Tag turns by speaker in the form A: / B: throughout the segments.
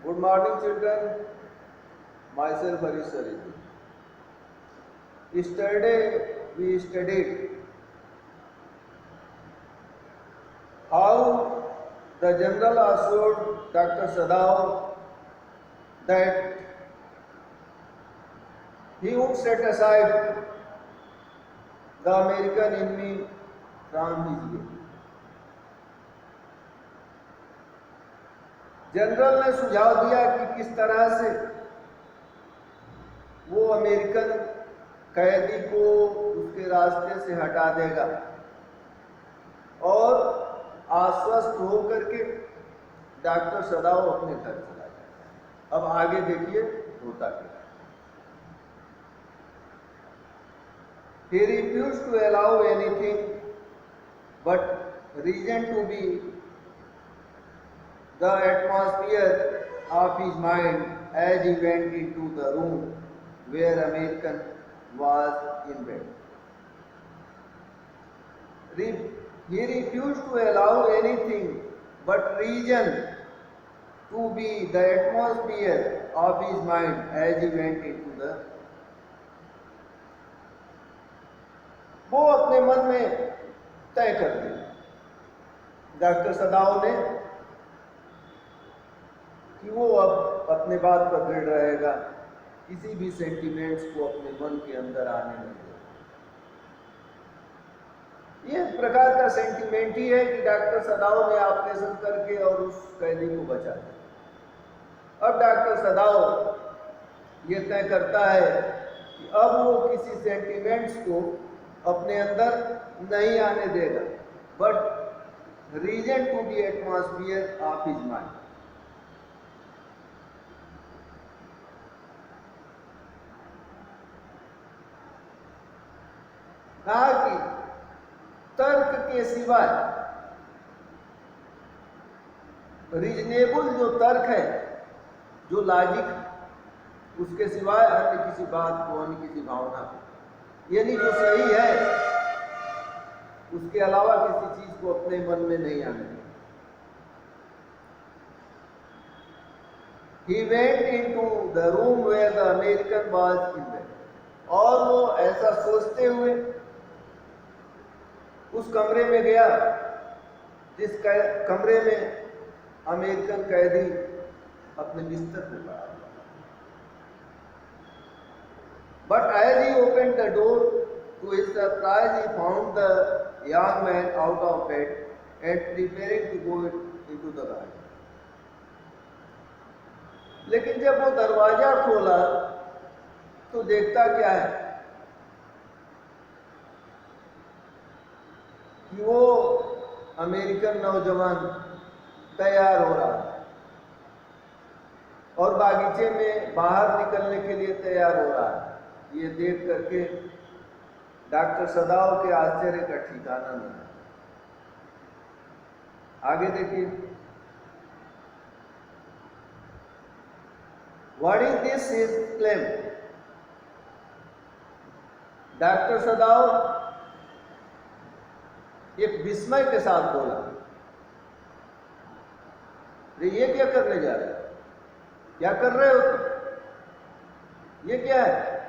A: Good morning, children. Myself Harish Sariji. Yesterday we studied how the general assured Dr. Sadao that he would set aside the American enemy from his way. General ने सुझाव दिया कि किस तरह से वो American कैदी को उसके रास्ते से हटा देगा और आश्वस्त होकर के डॉक्टर सदाओ अपने घर चला जाएगा। अब आगे देखिए होता क्या। He refused to allow anything but reason to be the atmosphere of his mind as he went into the room where American was in bed. He refused to allow anything but reason to be the atmosphere of his mind as he went into the. वो अपने मन में तय कर दिया doctor सदाओ ने कि वो अब अपने बात पर दृढ़ रहेगा, किसी भी सेंटिमेंट्स को अपने मन के अंदर आने नहीं देगा। ये एक प्रकार का सेंटिमेंट ही है कि डॉक्टर सदाओ ने ऑपरेशन करके और उस कैदी को बचा दिया। अब डॉक्टर सदाओ ये तय करता है कि अब वो किसी सेंटिमेंट्स को अपने अंदर नहीं आने देगा, but reason to be atmosphere of his mind. कहा कि तर्क के सिवाय रीजनेबल जो तर्क है, जो लॉजिक है, उसके सिवाय अन्य किसी बात को, अन्य किसी भावना को, यानी जो सही है उसके अलावा किसी चीज को अपने मन में नहीं आने देगा। He went into the room where the American was in bed. और वो ऐसा सोचते हुए उस कमरे में गया जिस कमरे में अमेरिकन कैदी अपने बिस्तर पर पड़ा। But as he opened the door, to his surprise, he found the young man out of bed and preparing to go into the garden. लेकिन जब वो दरवाजा खोला तो देखता क्या है कि वो अमेरिकन नौजवान तैयार हो रहा है और बागीचे में बाहर निकलने के लिए तैयार हो रहा है। ये देख करके डॉक्टर सदाओ के आश्चर्य का ठिकाना नहीं। आगे देखिए, what is this his claim. Doctor सदाओ एक विस्मय के साथ बोला, ये क्या करने जा रहे हो, क्या कर रहे हो, ये क्या है,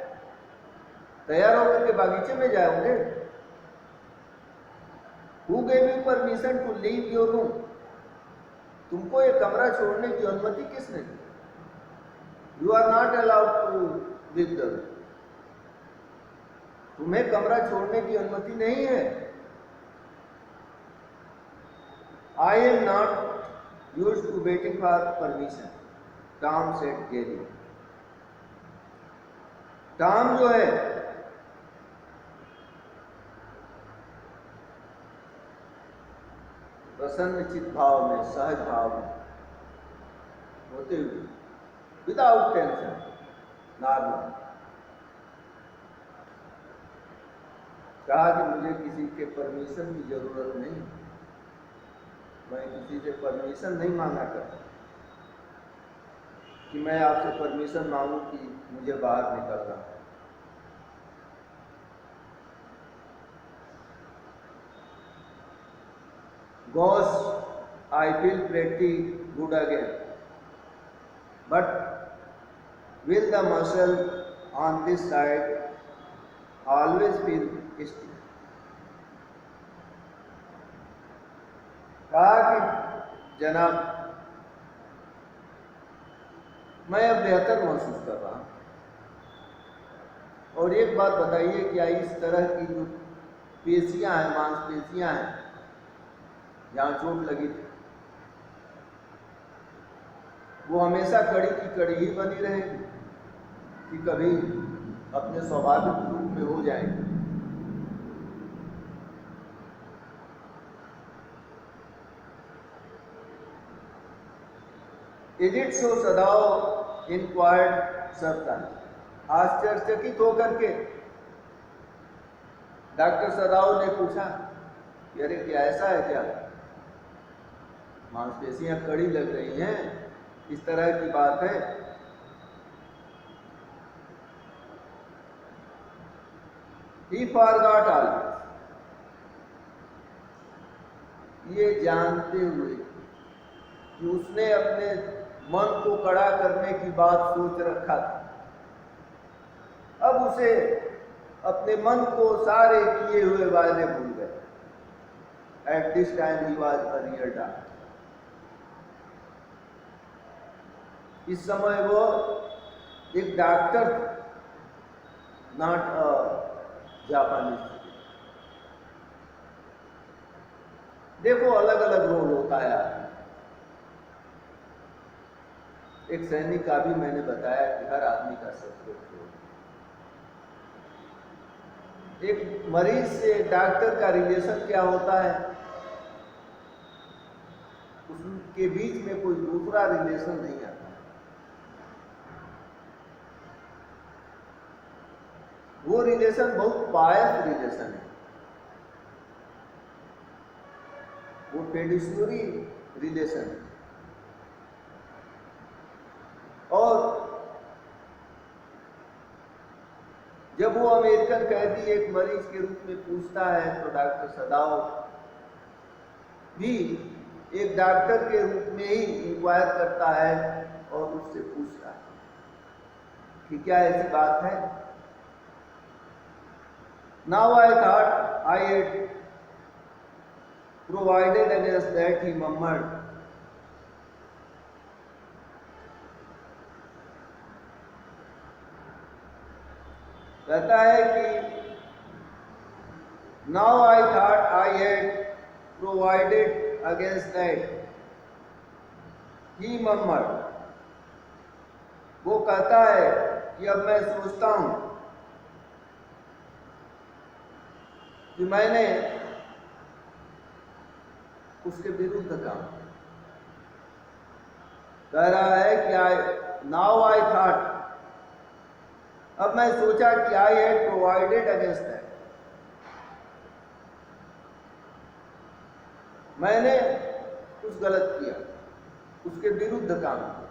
A: तैयार होकर के बागीचे में जाओगे। Who gave you permission to leave your room? तुमको ये कमरा छोड़ने की अनुमति किसने दी? You are not allowed to leave the room. तुम्हें कमरा छोड़ने की अनुमति नहीं है। I am not used to waiting for permission, Tom said gaily. Tom जो है प्रसन्नचित भाव में, सहज भाव में होते हुए, विदाउट टेंशन, नॉर्मल, कहा कि मुझे किसी के परमिशन की जरूरत नहीं, मैं किसी से परमिशन नहीं मांगा करता कि मैं आपसे परमिशन मांगू कि मुझे बाहर निकलना है। Gosh, I feel pretty good again. but will the muscle on this side always feel stiff? कहा कि जनाब, मैं अब बेहतर महसूस कर रहा हूं, और एक बात बताइए, क्या इस तरह की जो पेशियां हैं, मांसपेशियां हैं, जहां चोट लगी थी, वो हमेशा कड़ी की कड़ी ही बनी रहेगी कि कभी अपने स्वाभाविक रूप में हो जाएंगे? Is it so? Sadao inquired सर्वतन, आश्चर्यचकित होकर के डॉक्टर सदाओ ने पूछा कि अरे क्या ऐसा है क्या, मांसपेशियां कड़ी लग रही हैं, इस तरह की बात है? He forgot all, ये जानते हुए कि उसने अपने मन को कड़ा करने की बात सोच रखा था, अब उसे अपने मन को सारे किए हुए वायदे भूल गए। At this time he was a real doctor. इस समय वो एक डॉक्टर, नॉट अ जापानीज। देखो अलग अलग रोल होता है आदमी। एक सैनिक का भी मैंने बताया कि हर आदमी का सेपरेट रोल। एक मरीज से डॉक्टर का रिलेशन क्या होता है, उसके बीच में कोई दूसरा रिलेशन नहीं आता। वो रिलेशन बहुत पायस रिलेशन है, वो पेडिस्टोरी रिलेशन है। और जब वो अमेरिकन कैदी एक मरीज के रूप में पूछता है, तो डॉक्टर सदाओ भी एक डॉक्टर के रूप में ही इंक्वायर करता है और उससे पूछता है कि क्या ऐसी बात है। Now I thought I had provided against that, he murmured. कहता है कि Now I thought I had provided against that, he murmured. वो कहता है कि अब मैं सोचता हूं कि मैंने उसके विरुद्ध काम। कह रहा है कि नाउ आई थॉट, अब मैं सोचा कि I had provided against that, मैंने कुछ गलत किया, उसके विरुद्ध काम किया।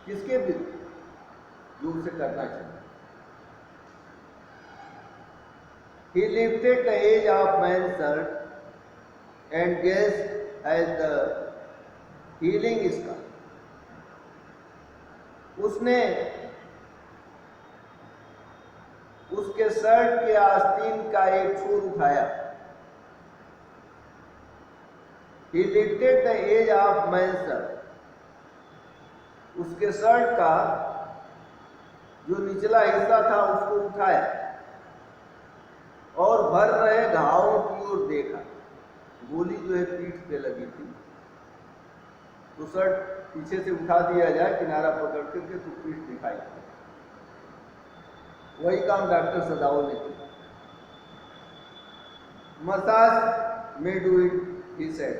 A: किसके विरुद्ध? जो उसे करना चाहिए। He lifted the edge of man's shirt and gazed at the healing scar. उसने उसके शर्ट के आस्तीन का एक छोर उठाया। He lifted the edge of man's shirt. उसके शर्ट का जो निचला हिस्सा था उसको उठाया और भर रहे घावों की ओर देखा। गोली जो है पीठ पे लगी थी, तो शर्ट पीछे से उठा दिया जाए किनारा पकड़ करके, तो पीठ दिखाई। वही काम डॉक्टर सदाओ ने किया। मसाज में do it, he said,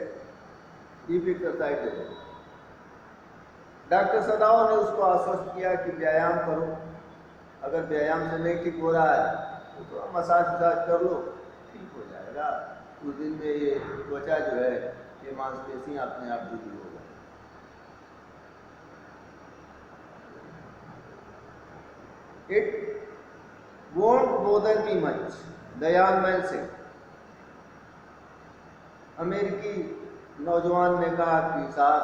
A: keep exercise. Doctor सदाओ ने उसको आश्वस्त किया कि व्यायाम करो, अगर व्यायाम से नहीं ठीक हो रहा है तो मसाज कर लो, ठीक हो जाएगा। कुछ दिन में ये त्वचा जो है, ये मांसपेशियां अपने आप जुड़ी हो जाए। It won't bother me much, the young man said. अमेरिकी नौजवान ने कहा कि साहब,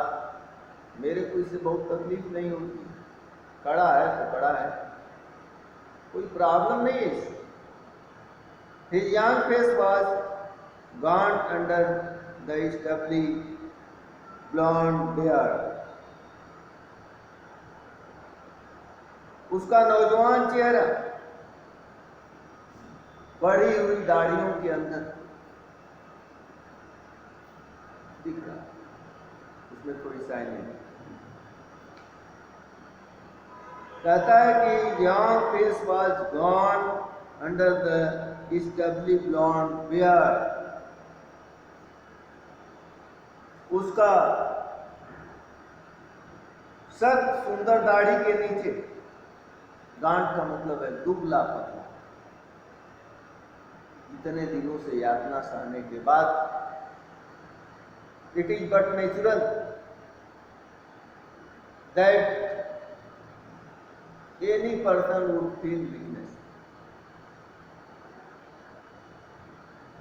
A: मेरे को इससे बहुत तकलीफ नहीं होती, कड़ा है तो कड़ा है, कोई प्रॉब्लम नहीं है इससे। His young face was gaunt under the stubbly blonde beard. उसका नौजवान चेहरा बढ़ी हुई दाढ़ियों के अंदर दिख रहा, उसमें थोड़ी शाइनिंग। कहता है कि young face was gaunt under the stubbly blonde beard. उसका सख्त सुंदर दाढ़ी के नीचे, गांठ का मतलब है दुबला पतला, इतने दिनों से यातना सहने के बाद, it is but natural that any person would feel weakness.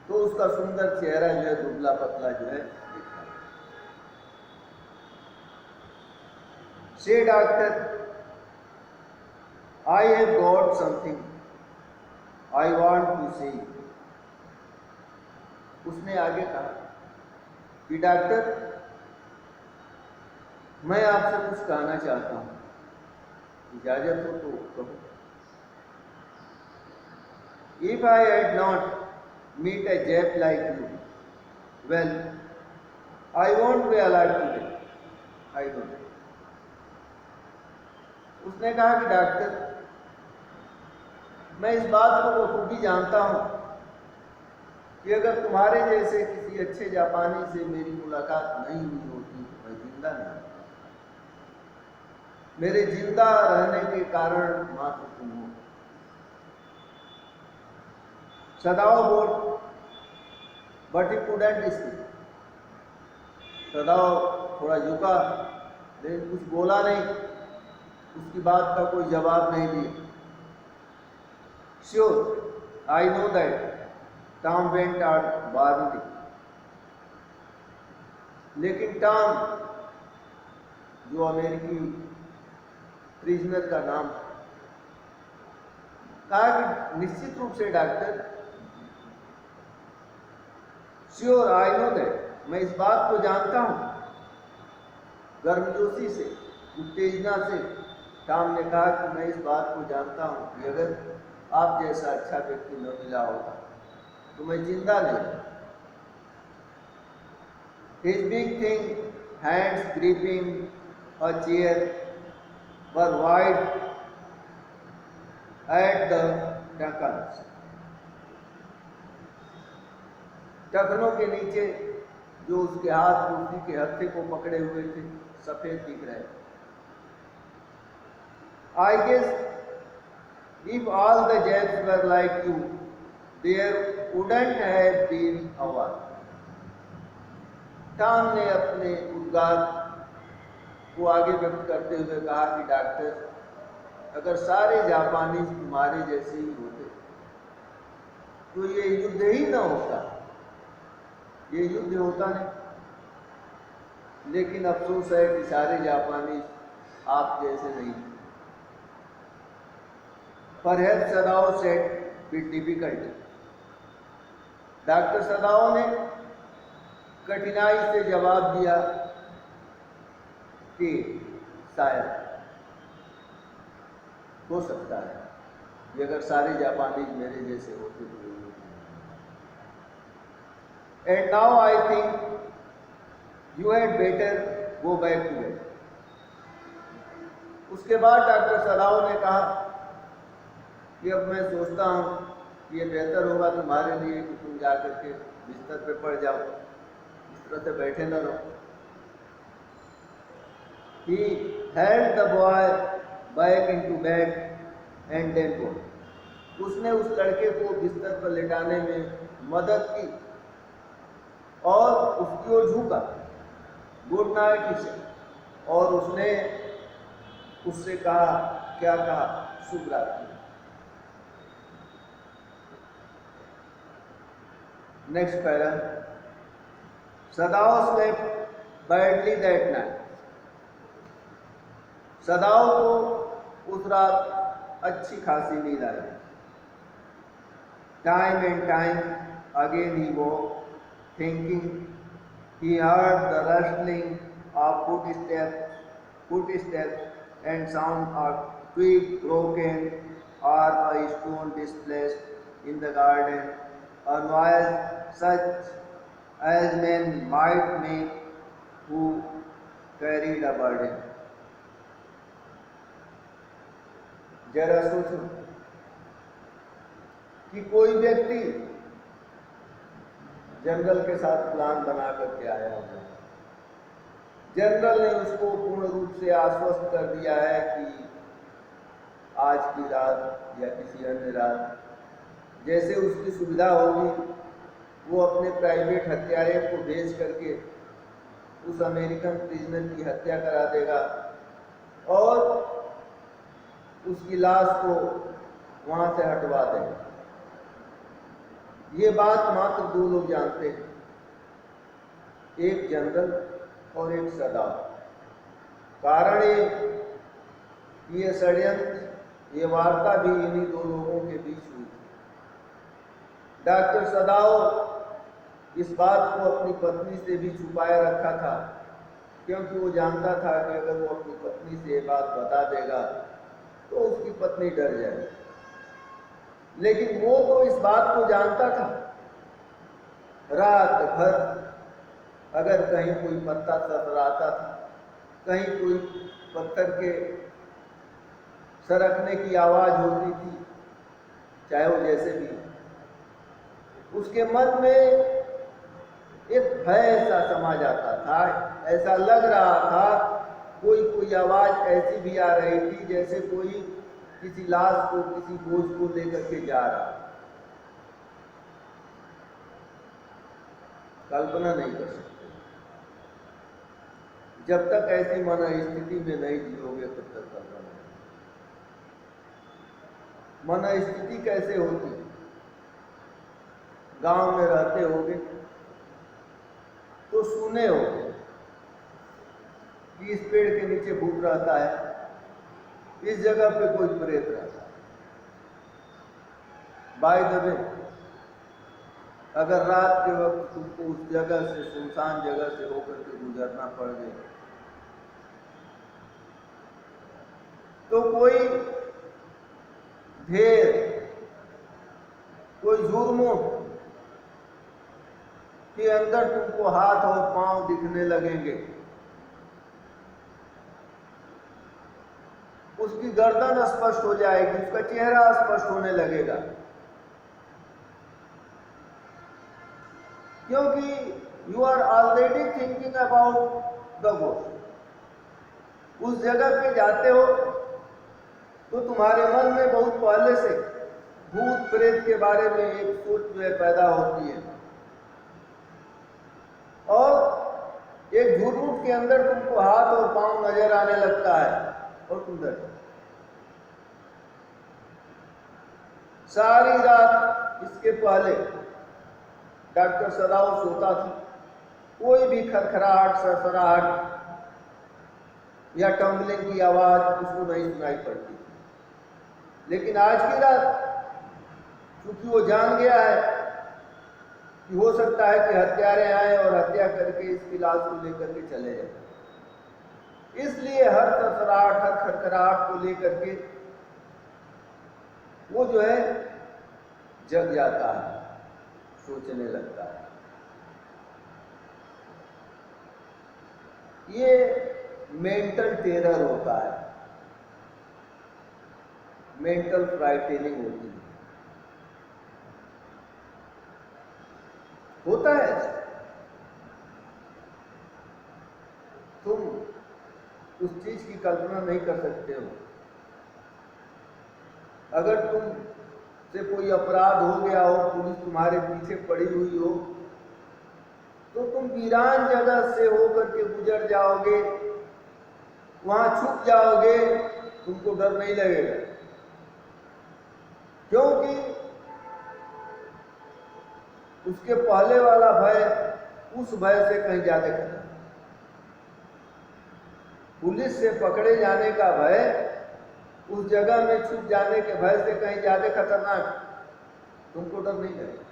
A: तो उसका सुंदर चेहरा जो है दुबला पतला जो है दिखता है। से doctor, I have got something I want to say. उसने आगे कहा कि डॉक्टर, मैं आपसे कुछ कहना चाहता हूँ, इजाजत हो तो कहो। If I had not met a Jap like you, well, I won't be alive today. I don't. उसने कहा कि डॉक्टर, मैं इस बात को बखूबी जानता हूं कि अगर तुम्हारे जैसे किसी अच्छे जापानी से मेरी मुलाकात नहीं हुई होती तो मैं जिंदा नहीं होता। मेरे जिंदा रहने के कारण मात्र तुम हो। सदाओ बोल, बट ही कुडंट स्पीक। सदाओ थोड़ा झुका, लेकिन कुछ बोला नहीं, उसकी बात का कोई जवाब नहीं दिया। Sure, I know that Tom went out barley. लेकिन टॉम, जो अमेरिकी प्रिजनर का नाम, कहा कि निश्चित रूप से doctor, sure I know that, मैं इस बात को जानता हूं। गर्मजोशी से, उत्तेजना से टॉम ने कहा कि मैं इस बात को जानता हूं कि अगर आप जैसा अच्छा व्यक्ति न मिला होता तो मैं जिंदा नहीं। His big thin hands gripping a chair were wide at the knuckles. टखनों के नीचे जो उसके हाथ कुर्सी के हत्थे को पकड़े हुए थे, सफेद दिख रहे। I guess if all the Japs were like you, there wouldn't have been a war. Tom ने अपने उद्गार को आगे व्यक्त करते हुए कहा कि डॉक्टर, अगर सारे जापानी तुम्हारे जैसे ही होते तो ये युद्ध ही न होता, ये युद्ध होता नहीं। लेकिन अफसोस है कि सारे जापानी आप जैसे नहीं। Perhaps Sadao said with difficulty. Doctor सदाओ ने कठिनाई से जवाब दिया कि शायद हो सकता है कि अगर सारे जापानी मेरे जैसे होते तो। And now I think you had better go back to bed. उसके बाद डॉक्टर सदाओ ने कहा कि अब मैं सोचता हूँ कि ये बेहतर होगा तुम्हारे लिए कि तुम जाकर के बिस्तर पे पड़ जाओ, इस तरह से बैठे न रहो। He held the boy back into bed and then go. उसने उस लड़के को बिस्तर पर लेटाने में मदद की और उसकी ओर झुका, गुड नाइट से, और उसने उससे कहा, क्या कहा? शुभ रात्रि। Next paragraph. Sadao slept badly that night. सदाओ को उस रात अच्छी खासी नींद आई। Time and time again he वो thinking, he heard the rustling of footsteps and sound of twig broken or a stone displaced in the garden, a noise such as men might make who carried a burden. जरा सोचो कि कोई व्यक्ति general के साथ plan बना करके आया होगा। जनरल ने उसको पूर्ण रूप से आश्वस्त कर दिया है कि आज की रात या किसी अन्य रात जैसे उसकी सुविधा होगी वो अपने प्राइवेट हत्यारे को भेज करके उस अमेरिकन प्रिजनर की हत्या करा देगा और उसकी लाश को वहां से हटवा देगा। ये बात मात्र दो लोग जानते हैं, एक जनरल और एक सदाओ। कारण ये षड्यंत्र, ये वार्ता भी इन्हीं दो लोगों के बीच हुई थी। डॉक्टर सदाओ इस बात को अपनी पत्नी से भी छुपाए रखा था, क्योंकि वो जानता था कि अगर वो अपनी पत्नी से ये बात बता देगा तो उसकी पत्नी डर जाएगी। लेकिन वो तो इस बात को जानता था, रात भर अगर कहीं कोई पत्ता सरसराता था, कहीं कोई पत्थर के सरकने की आवाज होती थी, चाहे वो जैसे भी, उसके मन में एक भय सा समा जाता था। ऐसा लग रहा था कोई आवाज ऐसी भी आ रही थी जैसे कोई किसी लाश को, किसी बोझ को लेकर के जा रहा। कल्पना नहीं कर सकते। जब तक ऐसी मन स्थिति में नहीं जियोगे तब तक कल्पना नहीं। मन स्थिति कैसे होती? गांव में रहते होगे तो सुने होगे कि इस पेड़ के नीचे भूत रहता है, इस जगह पे कोई प्रेत रहता है। बाय द वे, अगर रात के वक्त तुमको उस जगह से, सुनसान जगह से होकर के गुजरना पड़ गया तो कोई ढेर, कोई झुरमुट के अंदर तुमको हाथ और पांव दिखने लगेंगे। उसकी गर्दन स्पष्ट हो जाएगी, उसका चेहरा स्पष्ट होने लगेगा, क्योंकि you are already thinking about the ghost. उस जगह पे जाते हो तो तुम्हारे मन में बहुत पहले से भूत प्रेत के बारे में एक सोच जो है पैदा होती है, और एक झुरमुट के अंदर तुमको हाथ और पांव नजर आने लगता है और तुम डर। सारी रात इसके पहले डॉक्टर सदाओ सोता था, कोई भी खरखराहट, सरसराहट या टम्बलिंग की आवाज उसको नहीं सुनाई पड़ती। लेकिन आज की रात क्योंकि वो जान गया है कि हो सकता है कि हत्यारे आए और हत्या करके इसकी लाश को लेकर के चले जाए, इसलिए हर सरसराहट, हर खरखराहट को लेकर के वो जो है जग जाता है, सोचने लगता है। ये मेंटल टेरर होता है, मेंटल फ्राइटनिंग होती है, होता है। तुम उस चीज की कल्पना नहीं कर सकते हो। अगर तुम से कोई अपराध हो गया हो, पुलिस तुम्हारे पीछे पड़ी हुई हो, तो तुम वीरान जगह से होकर के गुजर जाओगे, वहां छुप जाओगे, तुमको डर नहीं लगेगा, क्योंकि उसके पहले वाला भय उस भय से कहीं ज्यादा खतरनाक। पुलिस से पकड़े जाने का भय उस जगह में छुप जाने के भय से कहीं ज्यादा खतरनाक है। तुमको डर नहीं लगेगा।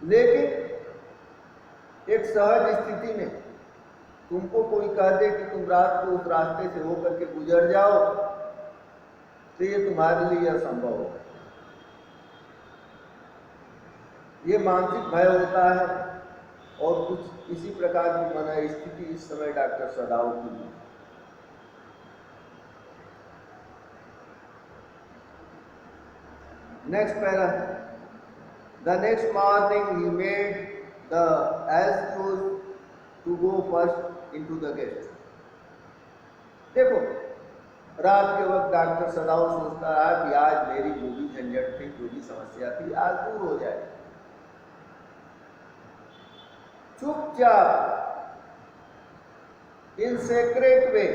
A: लेकिन एक सहज स्थिति में तुमको कोई कह दे कि तुम रात को उस रास्ते से होकर के गुजर जाओ, तो ये तुम्हारे लिए असंभव होगा। ये मानसिक भय होता है और कुछ इसी प्रकार की मन स्थिति इस समय डॉक्टर सदाओ की है। Next para, the next morning he made the एज चूज to go first into the guest. देखो, रात के वक्त डॉक्टर सदाओ सोचता रहा कि आज मेरी जो भी झंझट थी, जो भी समस्या थी, आज दूर हो जाए। चुपचाप in secret way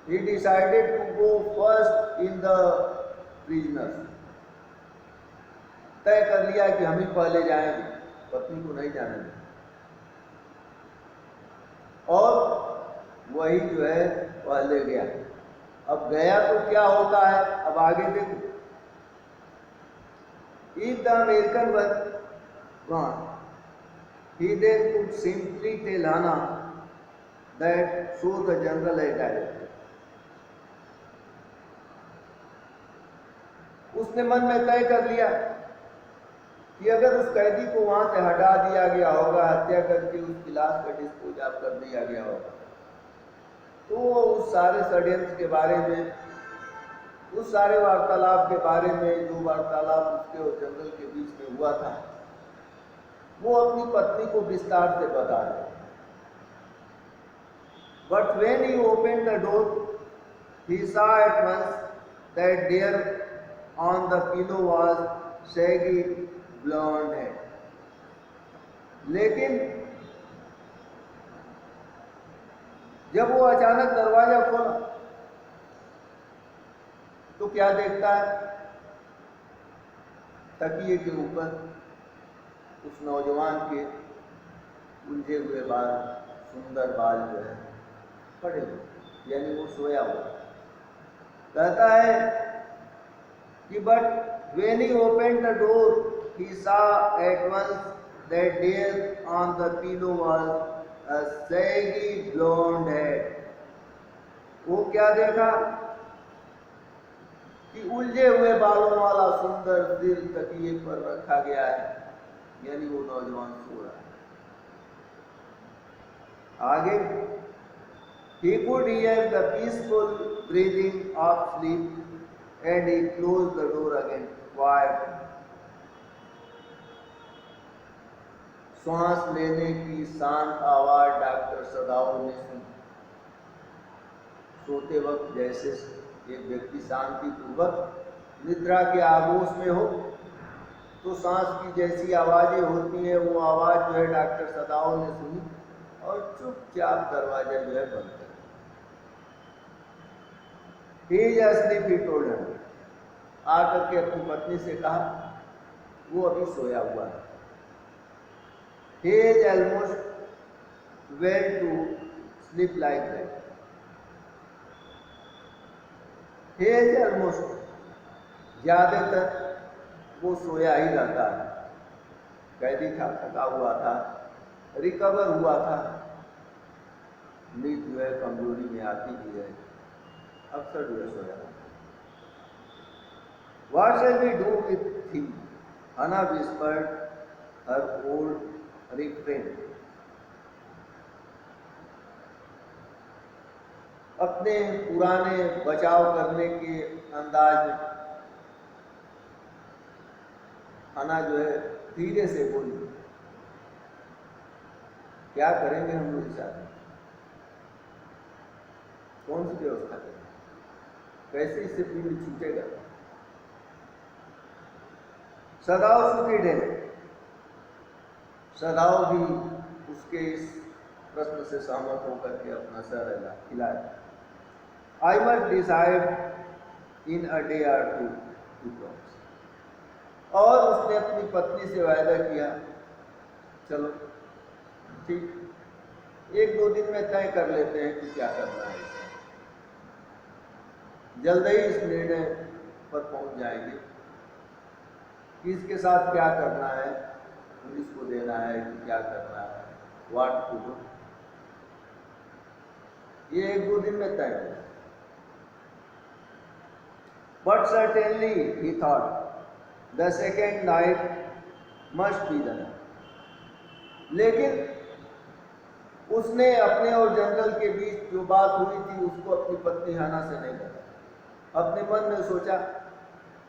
A: he decided to go first in the prisoners। तय कर लिया कि हम ही पहले जाएंगे, पत्नी को नहीं जाने देंगे। और वही जो है पहले गया। अब गया तो क्या होता है, अब आगे देखो। If the American was gone, he then could simply tell Hannah that so the general had directed। उसने मन में तय कर लिया कि अगर उस कैदी को वहां से हटा दिया गया होगा, हत्या करके उसकी लाश का डिस्पोज ऑफ कर दिया गया होगा, तो वो उस सारे षड्यंत्र के बारे में, उस सारे वार्तालाप के बारे में, जो वार्तालाप उसके और जनरल के बीच में हुआ था, वो अपनी पत्नी को विस्तार से बता दे। But when he opened the door, he saw at once that there on the pillow was shaggy blonde hair। लेकिन जब वो अचानक दरवाजा खोला तो क्या देखता है, तकिए के ऊपर उस नौजवान के उलझे हुए बाल, सुंदर बाल जो है पड़े हुए, यानी वो सोया हुआ। कहता है कि but when he opened the door he saw at once that there on the pillow was a shaggy blonde head। वो क्या देखा कि उलझे हुए बालों वाला सुंदर सिर तकिए पर रखा गया है, यानी वो नौजवान सो रहा है। आगे, he could hear the peaceful breathing of sleep and he closed the door again quietly। श्वास लेने की शांत आवाज डॉक्टर सदाओ ने सुनी। सोते वक्त जैसे एक व्यक्ति शांति पूर्वक निद्रा के आगोश में हो तो सांस की जैसी आवाजें होती हैं, वो आवाज जो है डॉक्टर सदाओ ने सुनी और चुपचाप दरवाजा जो है बंद कर दिया। he told her, आकर के अपनी पत्नी से कहा, वो अभी सोया हुआ है। he is almost well to sleep like that। he is almost, ज्यादातर वो सोया ही रहता है। कैदी था, थका हुआ था, रिकवर हुआ था, नींद जो है कमजोरी में आती भी है, अक्सर जो है सोया रहता। What shall we do with him? Hannah whispered her old refrain। अपने पुराने बचाव करने के अंदाज में हना जो है धीरे से बोली, क्या करेंगे हम लोग साथ, कौन सी व्यवस्था करेंगे, कैसे इससे पीड़ छूटेगा। सदाओ सुखी ढेले, सदाओ भी उसके इस प्रश्न से सहमत होकर के अपना सर हिलाया। I must decide in a day or two, he promised। और उसने अपनी पत्नी से वायदा किया, चलो ठीक एक दो दिन में तय कर लेते हैं कि क्या करना है। जल्द ही इस निर्णय पर पहुंच जाएंगे कि इसके साथ क्या करना है, पुलिस को देना है कि क्या करना है, व्हाट टू डू। ये एक दो दिन में तय हो। But certainly he thought the second night must be the night. लेकिन उसने अपने और जनरल के बीच जो बात हुई थी उसको अपनी पत्नी हाना से नहीं बताया। अपने मन में सोचा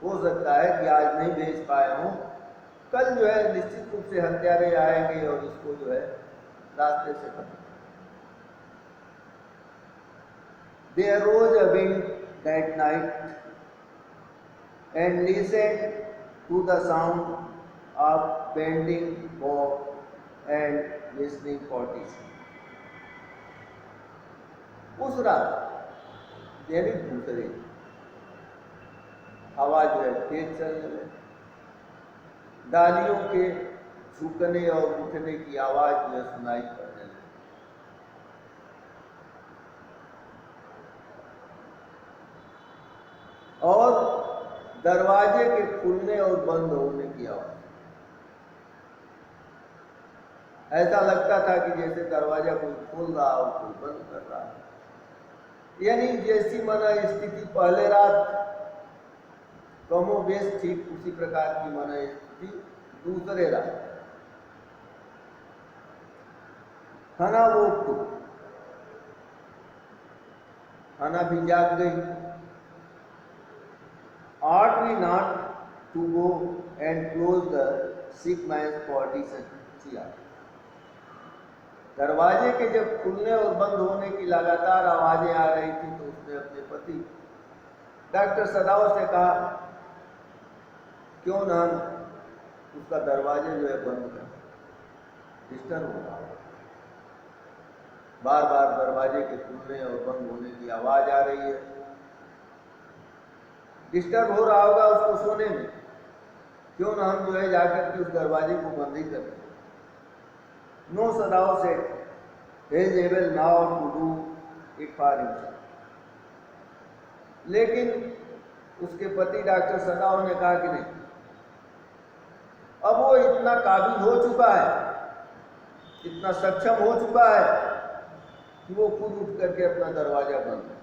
A: हो सकता है कि आज नहीं भेज पाया हूँ, कल जो है निश्चित रूप से हत्यारे आएंगे और इसको जो है रास्ते से खत्म। They arose a wind that night and listened to the sound of bending bow and listening parties. उस रात यानी दूसरे हवा जो है तेज चलने लगी, डालियों के झुकने और उठने की आवाज जो है सुनाई पड़ने लगी। और दरवाजे के खुलने और बंद होने की आवाज। ऐसा लगता था कि जैसे दरवाजा कोई खोल रहा हो कोई बंद कर रहा है। यानी जैसी मना स्थिति पहले रात कमोबेश ठीक उसी प्रकार की मना स्थिति दूसरे रात। हना वो तो हना भी जाग गई। Ought we not to go and close the sick man's partition? दरवाजे के जब खुलने और बंद होने की लगातार आवाजें आ रही थी तो उसने अपने पति डॉक्टर सदाव से कहा क्यों ना उसका दरवाजे जो है बंद कर, डिस्टर्ब हो रहा है। बार बार दरवाजे के खुलने और बंद होने की आवाज आ रही है, डिस्टर्ब हो रहा होगा उसको सोने में, क्यों ना हम जो है जाकर के उस दरवाजे को बंद ही कर दें। नो सदाव से he is able now to do it for himself. लेकिन उसके पति डॉक्टर सदाव ने कहा कि नहीं, अब वो इतना काबिल हो चुका है, इतना सक्षम हो चुका है कि वो खुद उठ करके अपना दरवाजा बंद कर।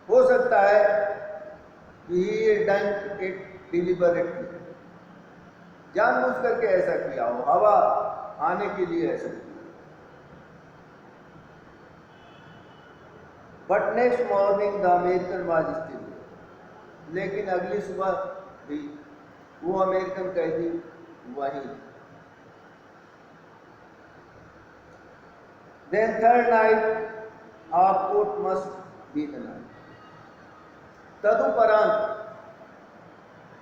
A: हो सकता है कि he done it deliberately, जानबूझ करके ऐसा किया हो, हवा आने के लिए ऐसा किया। But next morning the American was still, लेकिन अगली सुबह भी वो अमेरिकन कैदी वहीं। Then third night of course must be the night. तदुपरांत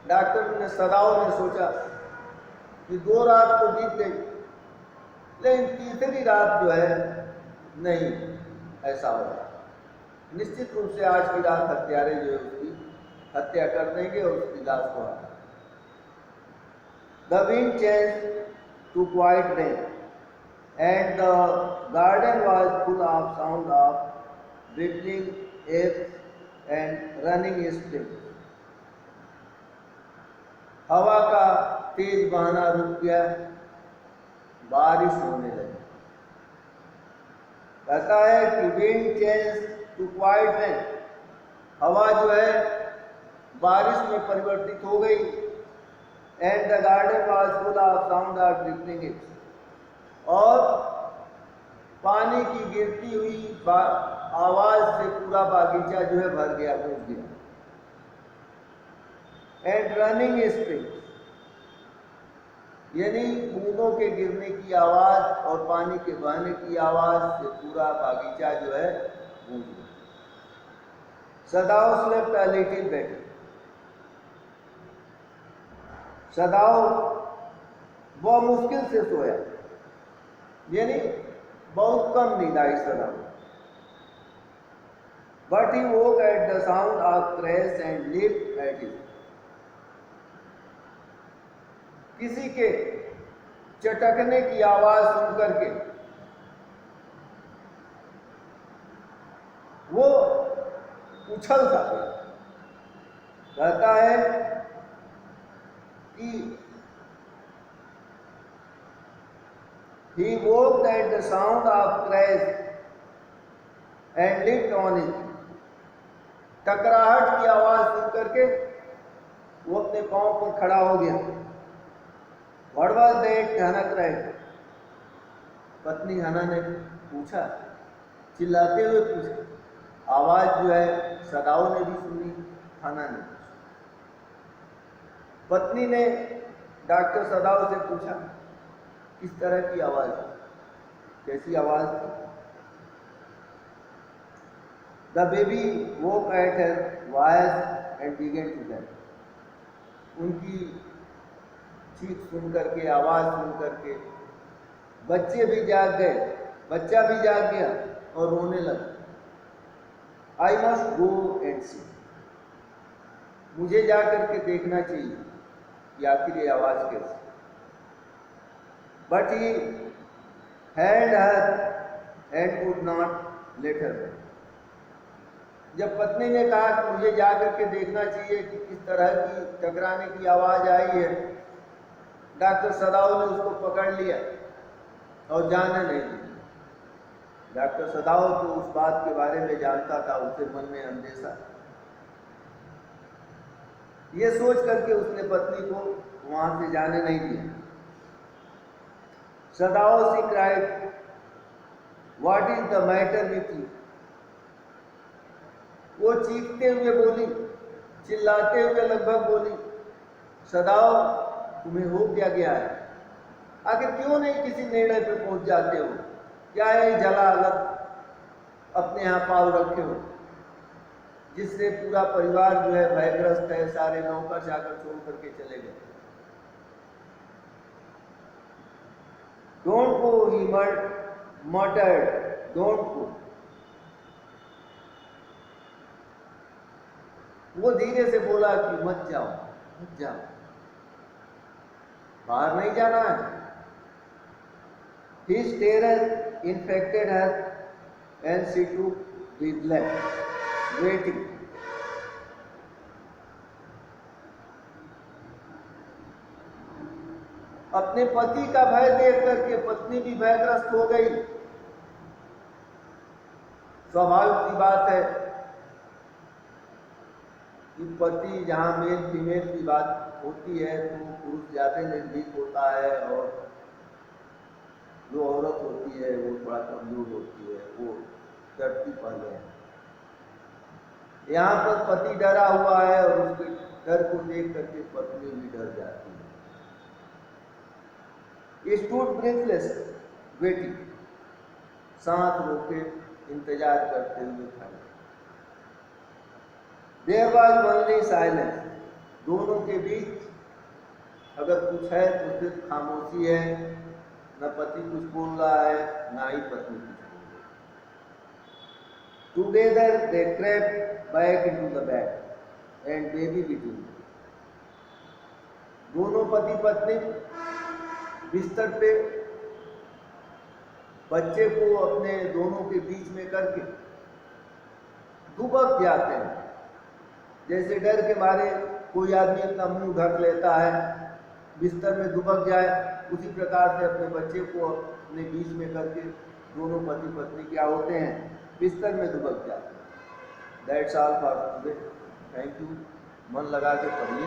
A: डॉक्टर सदाव ने सोचा कि दो रात तो बीत गई, लेकिन तीसरी रात जो है नहीं ऐसा होगा। निश्चित रूप से आज की रात हत्यारे जो है उसकी हत्या कर देंगे और उसकी लाश को हटा। The wind change to quiet rain and the garden was full of sound of breathing air and running spring. हवा का तेज बहाना रुक गया, बारिश होने लगी। कहता है कि wind change to quiet rain, हवा जो है बारिश में परिवर्तित हो गई। And the garden was full of sound of dripping it, और पानी की गिरती हुई आवाज से पूरा बागीचा जो है भर गया, गूंज गया। एंड रनिंग स्प्रिंग, यानी बूंदों के गिरने की आवाज और पानी के बहने की आवाज से पूरा बागीचा जो है गूंज गया। Sadao slept a little better, Sadao बहुत मुश्किल से सोया, यानी बहुत कम नींद आई Sadao. But he woke at the sound of crash and lived at it, किसी के चटकने की आवाज सुन करके वो उछल सा गया। कहता है कि he woke at the sound of crash and leaped on it. टकराहट की आवाज सुन करके वो अपने पांव पर खड़ा हो गया। What was that? हना cried. पत्नी हना ने पूछा, चिल्लाते हुए पूछा। आवाज जो है सदाओ ने भी सुनी, हना ने। पत्नी ने डॉक्टर सदाओ से पूछा, किस तरह की आवाज, कैसी आवाज थी? The baby woke at her voice and began to death. उनकी चीख सुन करके, आवाज सुन करके बच्चे भी जाग गए, बच्चा भी जाग गया और रोने लगा। आई मस्ट गो एंड सी, मुझे जाकर के देखना चाहिए कि आखिर ये आवाज कैसी। But he held her and could not let her go. जब पत्नी ने कहा कि मुझे जाकर के देखना चाहिए कि किस तरह की टकराने की आवाज आई है, डॉक्टर सदाओ ने उसको पकड़ लिया और जाने नहीं दिया। डॉक्टर सदाओ तो उस बात के बारे में जानता था, उसके मन में अंदेशा। ये सोच करके उसने पत्नी को वहां से जाने नहीं दिया। Sadao she cried, what is the matter with you? वो चीखते हुए बोली, चिल्लाते हुए लगभग बोली, सदाओ तुम्हें हो क्या गया है? आखिर क्यों नहीं किसी निर्णय पे पहुंच जाते हो? क्या है जला अलग अपने यहाँ पाल रखे हो, जिससे पूरा परिवार जो है भयग्रस्त है, सारे नौकर चाकर छोड़ करके चले गए। Don't go, he muttered. Don't go. वो धीरे से बोला कि मत जाओ, मत जाओ, बाहर नहीं जाना है। His terror infected her and she took breathless, waiting. अपने पति का भय देख करके पत्नी भी भयग्रस्त हो गई। स्वाभाविक सी बात है कि पति जहां मेल फीमेल की बात होती है तो पुरुष ज्यादा निर्भीक होता है और जो औरत होती है वो थोड़ा कमजोर होती है, वो डरती पहले है। यहाँ पर पति डरा हुआ है और उसके डर को देख करके पत्नी भी डर जाती है। स्टूड ब्रेथलेस वेटिंग, सांस रोके इंतजार करते हुए खड़े। देयर वाज ओनली साइलेंस, दोनों के बीच अगर कुछ है तो सिर्फ खामोशी है। न पति कुछ बोल रहा है, ना ही पत्नी कुछ बोल रही। Together they crept back into the bed and baby between. दोनों पति पत्नी बिस्तर पे बच्चे को अपने दोनों के बीच में करके दुबक जाते हैं। जैसे डर के मारे कोई आदमी अपना मुंह ढक लेता है, बिस्तर में दुबक जाए, उसी प्रकार से अपने बच्चे को अपने बीच में करके दोनों पति पत्नी क्या होते हैं, बिस्तर में दुबक जाते हैं। That's all for today. Thank you. मन लगा के पढ़िए।